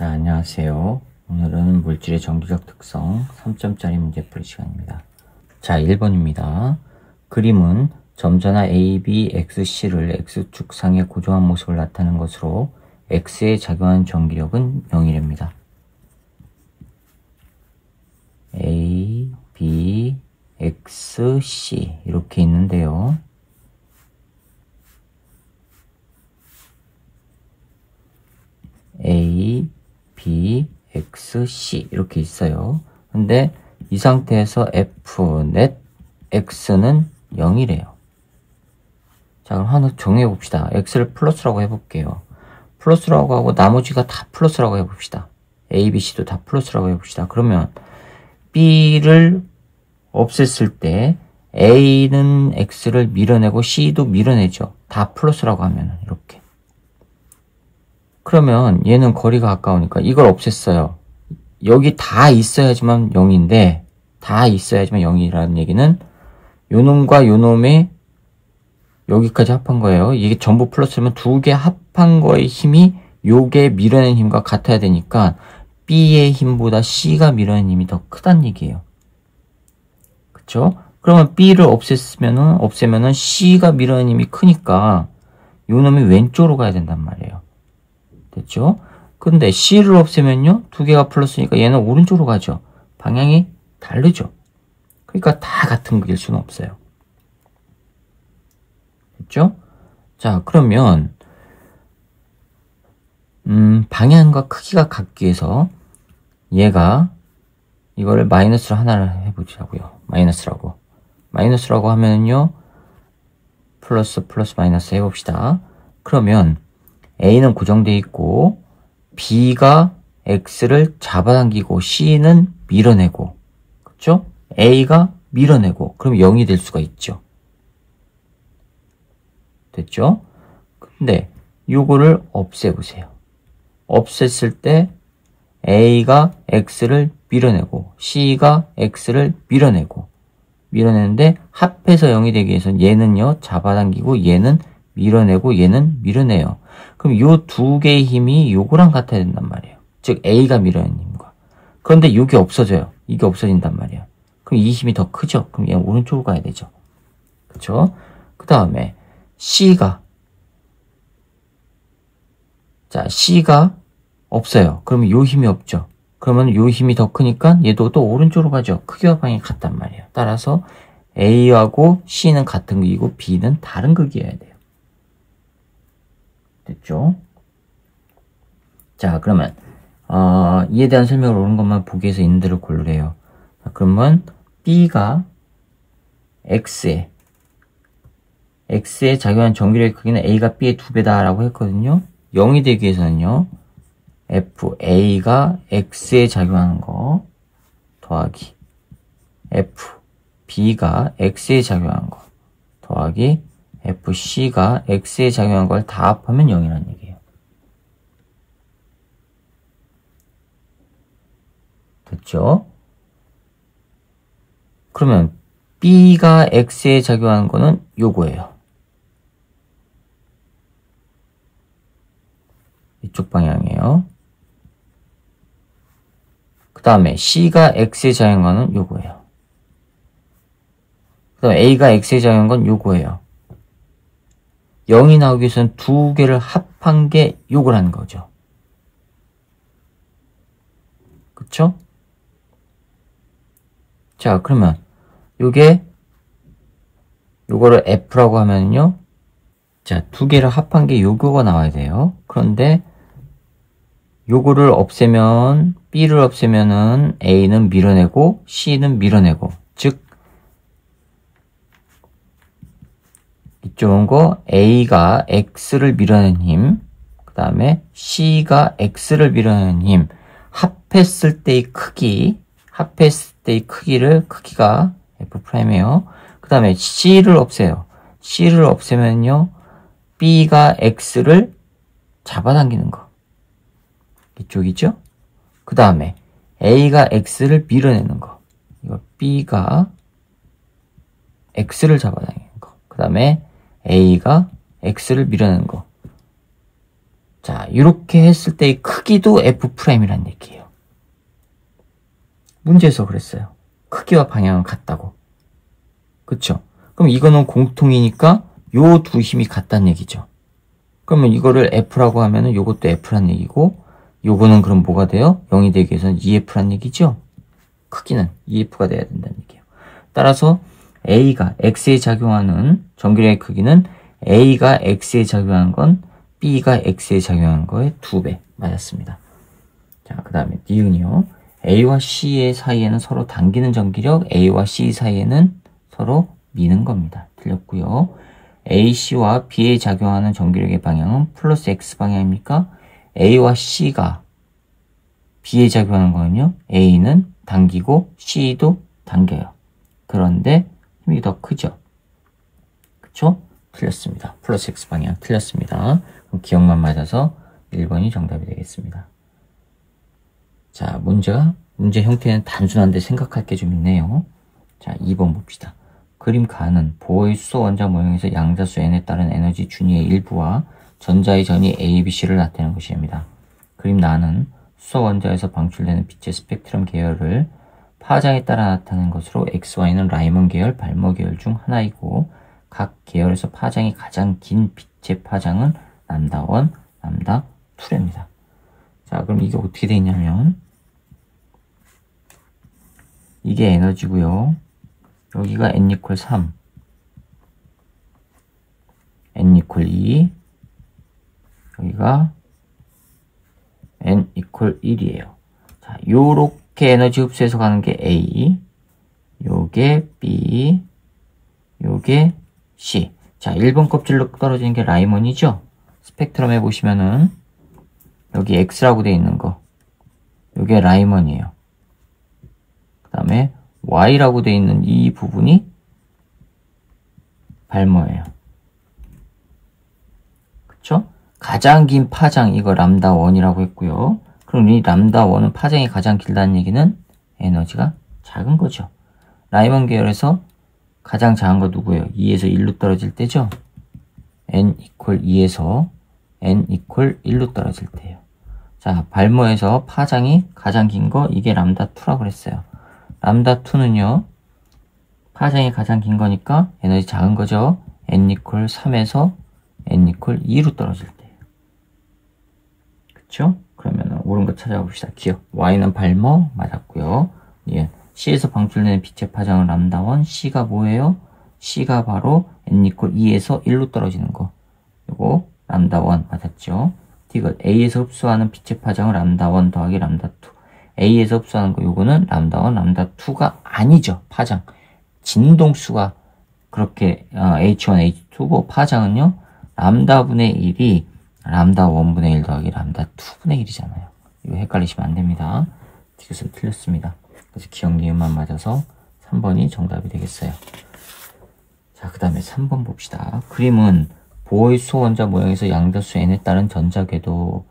자, 안녕하세요. 오늘은 물질의 정기적 특성 3점짜리 문제 풀이 시간입니다. 자, 1번입니다. 그림은 점자나 A, B, X, C를 X축상의 고정한 모습을 나타내는 것으로 X에 작용하는 전기력은 0이랍니다. A, B, X, C 이렇게 있는데요. A, B, X, C 이렇게 있어요. 근데 이 상태에서 F, 넷, X는 0이래요. 자, 그럼 하나 정해봅시다. X를 플러스라고 해볼게요. 플러스라고 하고 나머지가 다 플러스라고 해봅시다. A, B, C도 다 플러스라고 해봅시다. 그러면 B를 없앴을 때 A는 X를 밀어내고 C도 밀어내죠. 다 플러스라고 하면 이렇게. 그러면 얘는 거리가 가까우니까 이걸 없앴어요. 여기 다 있어야지만 0인데 다 있어야지만 0이라는 얘기는 요놈과 요놈의 여기까지 합한 거예요. 이게 전부 플러스면 두 개 합한 거의 힘이 요게 밀어낸 힘과 같아야 되니까 B의 힘보다 C가 밀어낸 힘이 더 크다는 얘기예요. 그쵸? 그러면 B를 없애면은 C가 밀어낸 힘이 크니까 요놈이 왼쪽으로 가야 된단 말이에요. 됐죠? 근데 C를 없애면요, 두 개가 플러스니까 얘는 오른쪽으로 가죠. 방향이 다르죠. 그러니까 다 같은 그일 수는 없어요. 됐죠? 자, 그러면 방향과 크기가 같기 위해서 얘가 이거를 마이너스로 하나를 해보자고요. 마이너스라고 하면은요, 플러스 마이너스 해봅시다. 그러면 A는 고정되어 있고 B가 X를 잡아당기고 C는 밀어내고, 그쵸? A가 밀어내고 그럼 0이 될 수가 있죠. 됐죠? 근데 요거를 없애보세요. 없앴을 때 A가 X를 밀어내고 C가 X를 밀어내는데 합해서 0이 되기 위해서는 얘는요 잡아당기고 얘는 밀어내고 얘는 밀어내요. 그럼 요 두 개의 힘이 요거랑 같아야 된단 말이에요. 즉 A가 밀어내는 힘과. 그런데 요게 없어져요. 이게 없어진단 말이에요. 그럼 이 힘이 더 크죠. 그럼 얘는 오른쪽으로 가야 되죠. 그쵸? 그 다음에 C가 없어요. 그러면 요 힘이 없죠. 그러면 요 힘이 더 크니까 얘도 또 오른쪽으로 가죠. 크기와 방향이 같단 말이에요. 따라서 A하고 C는 같은 극이고 B는 다른 극이어야 돼요. 됐죠? 자, 그러면 이에 대한 설명을 옳은 것만 보기 위해서 있는 대로 고르래요. 자, 그러면 B가 X에 작용한 전기력의 크기는 A가 B의 2배다 라고 했거든요. 0이 되기 위해서는요, F, A가 X에 작용하는 거 더하기 F, B가 X에 작용하는 거 더하기 F, C가 X에 작용한 걸 다 합하면 0이라는 얘기예요. 됐죠? 그러면 B가 X에 작용하는 거는 요거예요. 이쪽 방향이에요. 그 다음에 C가 X에 작용한 거는 요거예요. 그 다음에 A가 X에 작용한 건 요거예요. 0이 나오기 위해서는 두 개를 합한 게 요거라는 거죠. 그쵸? 자, 그러면 요거를 F라고 하면요, 자, 두 개를 합한 게 요거가 나와야 돼요. 그런데 요거를 없애면, B를 없애면은 A는 밀어내고 C는 밀어내고, 즉 이쪽은 거 A가 X를 밀어내는 힘, 그 다음에 C가 X를 밀어내는 힘, 합했을 때의 크기가 F'이에요. 그 다음에 C를 없애요. C를 없애면요, B가 X를 잡아당기는 거. 이쪽이죠? 그 다음에 A가 X를 밀어내는 거. 이거 B가 X를 잡아당기는 거. 그 다음에 A가 X를 밀어내는 거. 자, 이렇게 했을 때의 크기도 F'이란 얘기예요. 문제에서 그랬어요. 크기와 방향은 같다고. 그쵸? 그럼 이거는 공통이니까 요 두 힘이 같다는 얘기죠. 그러면 이거를 F라고 하면은 요것도 F란 얘기고, 요거는 그럼 뭐가 돼요? 0이 되기 위해서는 EF란 얘기죠? 크기는 EF가 돼야 된다는 얘기예요. 따라서 A가 X에 작용하는 전기력의 크기는 A가 X에 작용하는 건 B가 X에 작용하는 거의 2배 맞았습니다. 자, 그 다음에 D은요. A와 C 사이에는 서로 당기는 전기력, A와 C 사이에는 서로 미는 겁니다. 틀렸고요. AC와 B에 작용하는 전기력의 방향은 플러스 X 방향입니까? A와 C가 B에 작용하는 거는요. A는 당기고 C도 당겨요. 그런데 힘이 더 크죠? 그쵸? 틀렸습니다. 플러스 X 방향 틀렸습니다. 그럼 기억만 맞아서 1번이 정답이 되겠습니다. 자, 문제 형태는 단순한데 생각할 게 좀 있네요. 자, 2번 봅시다. 그림 가는 보호의 수소 원자 모형에서 양자수 n에 따른 에너지 준위의 일부와 전자의 전위 A, B, C를 나타내는 것입니다. 그림 나는 수소 원자에서 방출되는 빛의 스펙트럼 계열을 파장에 따라 나타내는 것으로 X, Y는 라이먼 계열, 발머 계열 중 하나이고 각 계열에서 파장이 가장 긴 빛의 파장은 람다1, 람다2랍니다. 자, 그럼 이게 어떻게 되어 있냐면 이게 에너지고요. 여기가 n = 3, n = 2, 여기가 n = 1이에요. 자, 요렇게 에너지 흡수해서 가는 게 A, 요게 B, 요게 C. 자, 1번 껍질로 떨어지는 게 라이먼이죠? 스펙트럼에 보시면은 여기 X라고 되어 있는 거, 요게 라이먼이에요. 그 다음에 Y라고 되어 있는 이 부분이 발머예요. 그쵸? 가장 긴 파장, 이거 람다1이라고 했고요. 그럼 이 람다1은 파장이 가장 길다는 얘기는 에너지가 작은 거죠. 라이먼 계열에서 가장 작은 거 누구예요? 2에서 1로 떨어질 때죠? n = 2에서 n = 1로 떨어질 때예요. 자, 발머에서 파장이 가장 긴 거, 이게 람다2라고 그랬어요. 람다2는요, 파장이 가장 긴 거니까 에너지 작은 거죠. n = 3에서 n = 2로 떨어질 때예요. 그쵸? 그러면 옳은 거 찾아봅시다. 기억. Y는 발머 맞았고요. 예. C에서 방출되는 빛의 파장은 람다1. C가 뭐예요? C가 바로 n = 2에서 1로 떨어지는 거. 요거 람다1 맞았죠? 디귿. A에서 흡수하는 빛의 파장은 람다1 더하기 람다2. A에서 흡수하는 거 요거는 람다1, 람다2가 아니죠. 파장. 진동수가 그렇게 H1, H2고 파장은요. 람다분의 1이 람다1분의 1 더하기 람다2분의 1이잖아요. 이거 헷갈리시면 안 됩니다. 디귿은 틀렸습니다. 그래서 기억 니은만 맞아서 3번이 정답이 되겠어요. 자, 그 다음에 3번 봅시다. 그림은 보호의 수소 원자 모형에서 양자수 n에 따른 전자 궤도의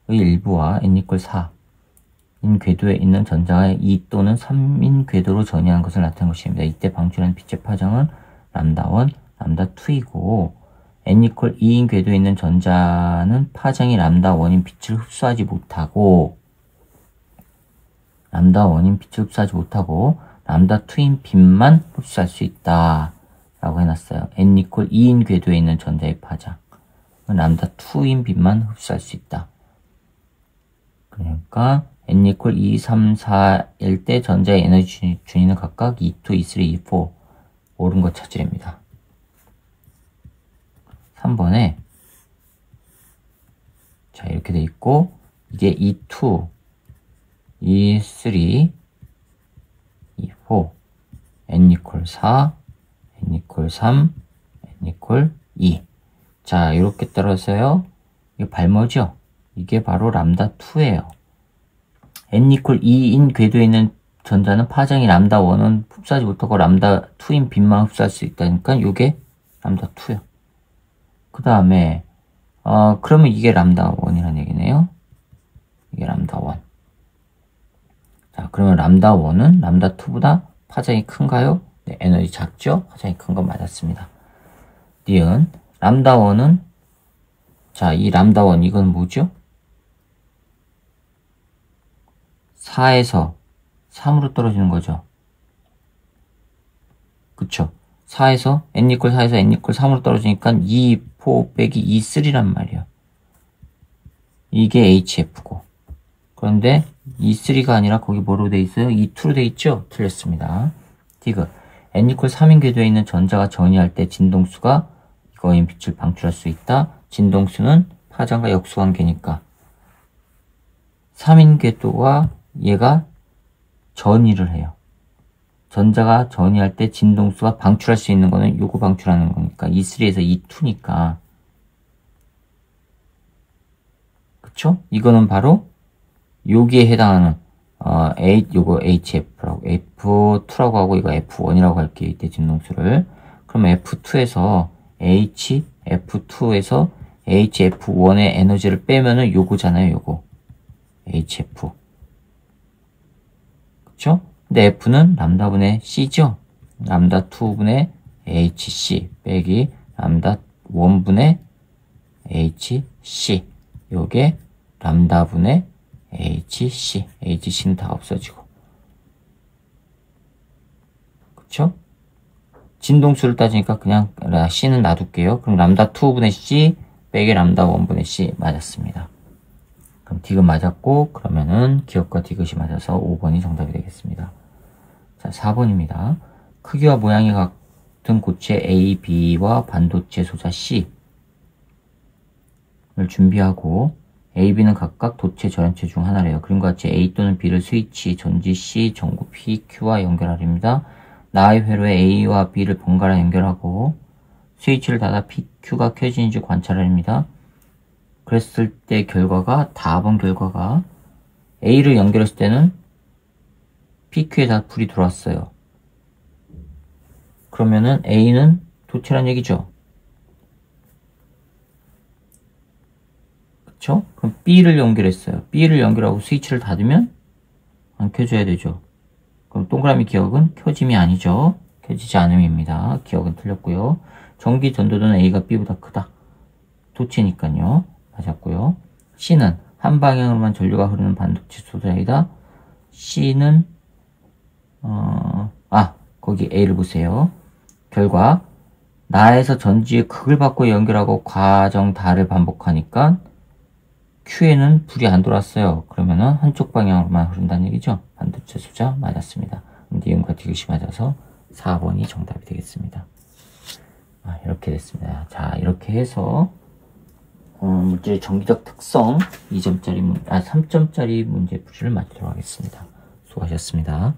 일부와 n = 4인 궤도에 있는 전자가 2 또는 3인 궤도로 전이한 것을 나타낸 것입니다. 이때 방출한 빛의 파장은 람다1, 람다2이고 n = 2인 궤도에 있는 전자는 파장이 람다1인 빛을 흡수하지 못하고 람다2인 빛만 흡수할 수 있다 라고 해놨어요. n = 2인 궤도에 있는 전자의 파장은 람다2인 빛만 흡수할 수 있다. 그러니까 n = 2, 3, 4일 때 전자의 에너지 준위는 각각 2, 2, 3, 2, 4 옳은 거 찾으랍니다. 3번에 자, 이렇게 돼 있고 이게 E2, E3, E4, n = 4, n = 3, n = 2. 자, 이렇게 따라서요. 이게 발머죠? 이게 바로 람다2예요. n = 2인 궤도에 있는 전자는 파장이 람다1은 흡수하지 못하고 람다2인 빛만 흡수할 수 있다니까 이게 람다2요. 그 다음에 그러면 이게 람다1이라는 얘기네요. 이게 람다1. 자, 그러면 람다1은 람다2보다 파장이 큰가요? 네, 에너지 작죠? 파장이 큰 건 맞았습니다. 니은 람다1은 자, 이 람다1 이건 뭐죠? 4에서 3으로 떨어지는 거죠. 그쵸? 4에서 n 이퀄 4에서 n 이퀄 3으로 떨어지니까 2, 4 빼기 2, 3란 말이에요. 이게 HF고. 그런데 E3가 아니라 거기 뭐로 돼 있어요? E2로 돼 있죠? 틀렸습니다. 디귿. n 이퀄 3인 궤도에 있는 전자가 전이할 때 진동수가 이거인 빛을 방출할 수 있다. 진동수는 파장과 역수 관계니까 3인 궤도와 얘가 전이를 해요. 전자가 전이할 때 진동수가 방출할 수 있는 거는 요거 방출하는 거니까 E3에서 E2니까 그쵸? 이거는 바로 여기에 해당하는 요거 HF라고 F2라고 하고 이거 F1이라고 할게요. 이때 진동수를. 그럼 F2에서 HF2에서 HF1의 에너지를 빼면은 요거잖아요. 요거 HF. 그쵸? 근데 F는 람다분의 C죠? 람다 2분의 HC 빼기 람다 1분의 HC. 요게 람다분의 HC. HC는 다 없어지고. 그쵸? 진동수를 따지니까 그냥 C는 놔둘게요. 그럼 람다 2분의 C 빼기 람다 1분의 C 맞았습니다. 그럼 디귿 맞았고, 그러면은 기억과 디귿이 맞아서 5번이 정답이 되겠습니다. 자, 4번입니다. 크기와 모양이 같은 고체 A, B와 반도체 소자 C를 준비하고 A, B는 각각 도체 전원체 중 하나래요. 그림과 같이 A 또는 B를 스위치, 전지 C, 전구 P, Q와 연결하랍니다. 나의 회로에 A와 B를 번갈아 연결하고 스위치를 닫아 P, Q가 켜지는지 관찰합니다. 그랬을 때 결과가, 답은 결과가 A를 연결했을 때는 PQ에 다 불이 들어왔어요. 그러면은 A는 도체란 얘기죠. 그쵸? 그럼 B를 연결했어요. B를 연결하고 스위치를 닫으면 안 켜져야 되죠. 그럼 동그라미 기억은 켜짐이 아니죠. 켜지지 않음입니다. 기억은 틀렸고요. 전기 전도도는 A가 B보다 크다. 도체니까요. 맞았고요. C는 한 방향으로만 전류가 흐르는 반도체 소자이다. C는 거기 A를 보세요. 결과 나에서 전지의 극을 받고 연결하고 과정 다를 반복하니까 Q에는 불이 안 돌았어요. 그러면은 한쪽 방향으로만 흐른다는 얘기죠. 반도체 소자 맞았습니다. 니은과 디귿이 맞아서 4번이 정답이 되겠습니다. 이렇게 됐습니다. 자, 이렇게 해서 문제의 정기적 특성 2점짜리 3점짜리 문제 풀이를 마치도록 하겠습니다. 수고하셨습니다.